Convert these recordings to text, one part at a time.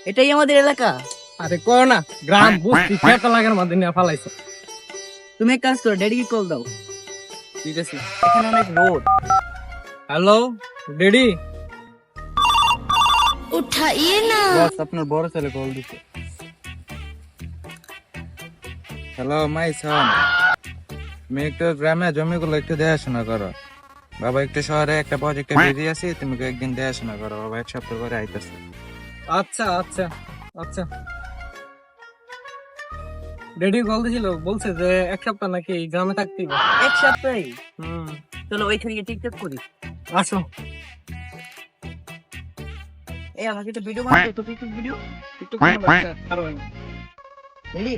এটাই আমাদের এলাকা। আরে কো না, গ্রাম বুঝছি, খেত লাগার মধ্যে নিয়ে ফালাইছো। তুমি এক কাজ করো, ড্যাডিকে কল দাও। ঠিক আছে। এখানে অনেক রোদ। Hello daddy. उठाइए ना। বস আপনার বড় ছেলে কল দিছে। হ্যালো মাই সন, তুমি একটু গ্রামে জমিগুলো একটু দেখাশোনা করো। বাবা একটু শহরে একটা প্রজেক্টে বিজি আছি, তুমি একদিন দেখাশোনা করো। বাবা এক সপ্তাহ পরে আইতেছে। আচ্ছা আচ্ছা আচ্ছা। ডেডি কল দিছিল, বলছে যে এক সপ্তাহ নাকি গ্রামে থাকতেই। এক সপ্তাহে? চলো ওইখানে গিয়ে টিকটক করি। আসো। এই আমাকে একটা ভিডিও বানাতে, তো টিকটক ভিডিও। TikTok ready?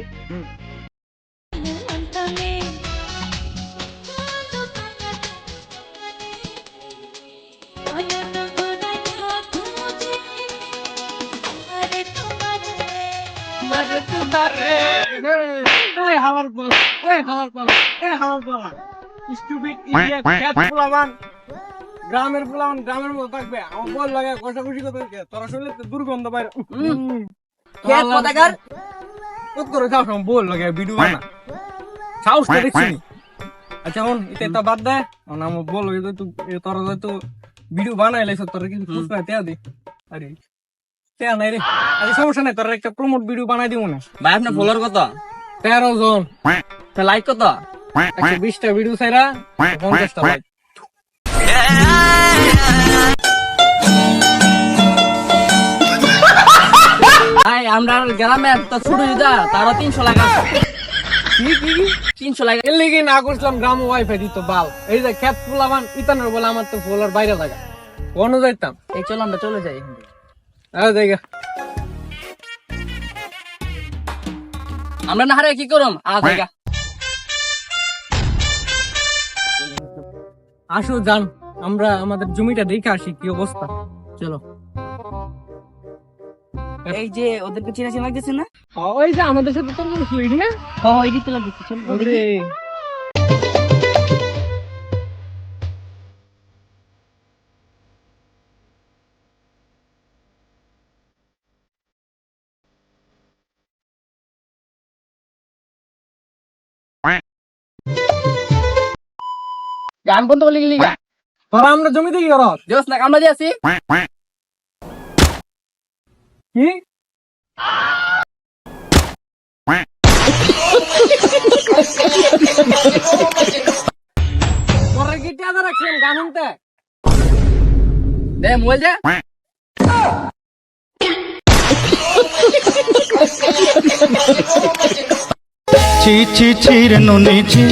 গ্রামের পোলামান গ্রামের মতো থাকবে, আমার বল লাগে কষাকষি করতে, তোরা শুনলে তো দুর্গন্ধ বাইরে। খেত পতাকার কত করে খাও সব বল লাগে ভিডিও বানা, সাহসটা দেখছি। আচ্ছা এখন এটা বাদ দে, আমার বল লাগে তোরা তো ভিডিও বানাই লাইছ, তোরা কিন্তু খুশ না তেয়া দি। আরে তেয়া নাই রে। আরে সমস্যা নাই, তোরা একটা প্রমোট ভিডিও বানাই দিব না। ভাই আপনার ফলোয়ার কত? 13 জন। তা লাইক কত? 120টা ভিডিও চাইরা 50টা লাইক। ভাই আমরা গ্রামে তো ছোট দিদা, তারও 300 লাগা। কি কি 300 লাগা। এর লিগে না করছিলাম গ্রাম ওয়াইফাই দিত বাল। এই যে খেত পোলাবান ইতানের বলে আমার তো ফলোয়ার বাইরে থাকা কোন যাইতাম। এই চলো আমরা চলে যাই এখান থেকে। জায়গা আমরা না হারে কি করম জায়গা। আসো যান, আমরা আমাদের জমিটা দেখে আসি কি অবস্থা। চলো। এই যে ওদেরকে চেনা চেনা লাগতেছে না? ওই যে আমাদের সাথে তো ফ্লিট না। হ্যাঁ এই দিতে লাগতেছে। চলো দেখি। গান বন্ধ করে লিখলি গা। তোরা আমরা জমিতে কি করস? জোস না আমরা দিয়ে আছি। কি তোরা কি টাকা রাখছেন গান শুনতে? দে মোবাইল দে। ছি ছি ছি রে নুনি ছি,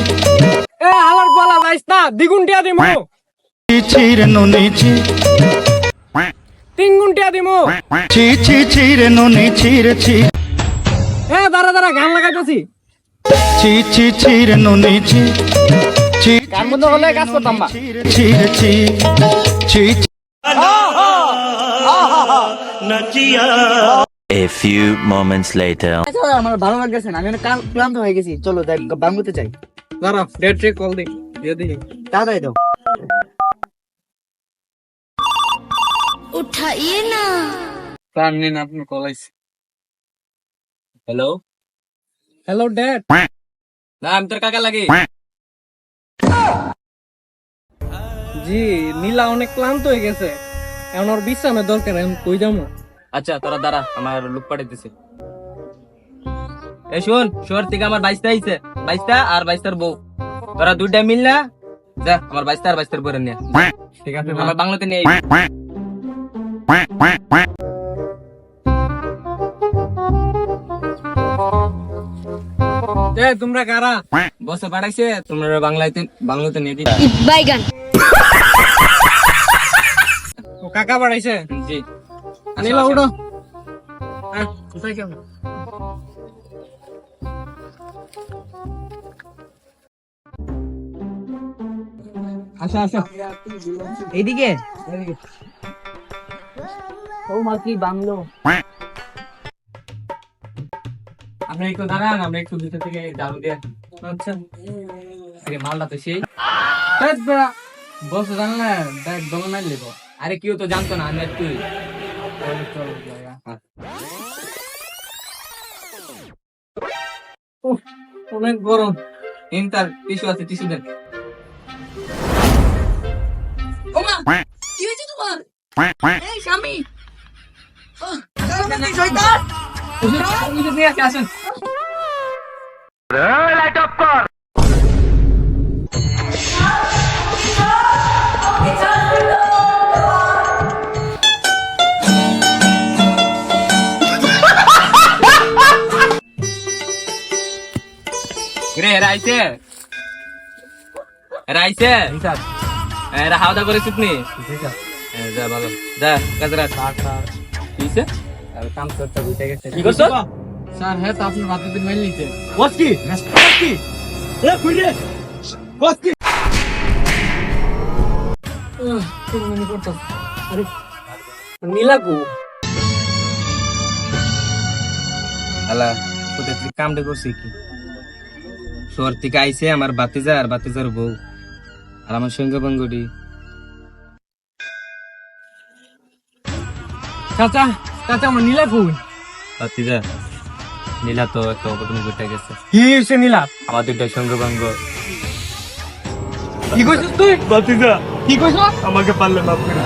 এ হালার পালা যাইস না, দ্বিগুণ টিয়া দিমু। ছি ছি রে নুনি ছি, 3 গুণ টিয়া দিমু। ছি ছি ছি রে নুনি ছি রে ছি, এ দাঁড়া দাঁড়া গান লাগাইতেছি। ছি ছি ছি রে নুনি ছি, ছি গান বন্ধ করলে কাজ করতাম না। ছি রে ছি রে ছি, ছি ছি। A few moments later. আচ্ছা আমার ভালো লাগতেছে না, আমি অনেক ক্লান্ত হয়ে গেছি। চলো যাই, বাঙ্গুতে যাই। দাঁড়া ডেট ট্রেক কল দি, দিয়ে দিই। তাড়াতাড়ি দাও। उठाइए ना। প্ল্যান নিন, আপনার কল আইছে। হ্যালো। Hello dad. না আমি তোর কাকা লাগে। জি নীলা অনেক ক্লান্ত হয়ে গেছে, এখন ওর বিশ্রামের দরকার। এখন কই যাবো? আচ্ছা তোরা দাঁড়া, আমার লোক পাঠাইতেছে। এই শোন, শহর থেকে আমার 22টা আইছে, 22টা আর 22টার বউ। তোরা দুইটা মিল না যা আমার 22টা আর 22টার বউ নিয়ে ঠিক আছে আমার বাংলাতে নিয়ে এ তোমরা কারা? বসে পাঠাইছে, তোমরা বাংলাতে নিয়ে দিই। बैगन। ও কাকা বাড়াইছে। জি নীলা উঠো। হ্যাঁ কোথায় কেমন? আসো আসো এইদিকে। ও মা কি বাংলো। আপনি একটু দাঁড়ান, আমরা একটু ভিতর থেকে ঝাড়ু দিয়ে আসি। আচ্ছা মালটা তো সেই বস জানলে দেখ দল নাই লিখো। আরে কেউ তো জানতো না, আমি আর তুই। চলো জায়গা। উফ, অনেক গরম। নিন তার টিস্যু আছে, টিস্যু দেন। ওমা কি হয়েছে তোমার? এই স্বামী ওষুধ নিয়ে আসি, আসুন। রে রাইছে রাইছে এরা হাওয়া দাওয়া করে চুপনি যা ভালো যা কাজে রাখ কি হইছে? কি করছো? স্যার হ্যাঁ তো আপনার রাতের দিন মেল নিতে নীলাকু আলা তোদের তুই কামটা করছি কি শহর থেকে আইছে আমার বাতিজা আর বাতিজার বউ আর আমার সঙ্গে বঙ্গটি চাচা চাচা আমার নীলাকু বাতিজা নীলা তো একটা অঘটন ঘটে গেছে কি হয়েছে নীলা? আমার দুইটা সঙ্গে বঙ্গ কি কইছিস তুই? বাতিজা কি কইছ? আমাকে পারলে মাফ করে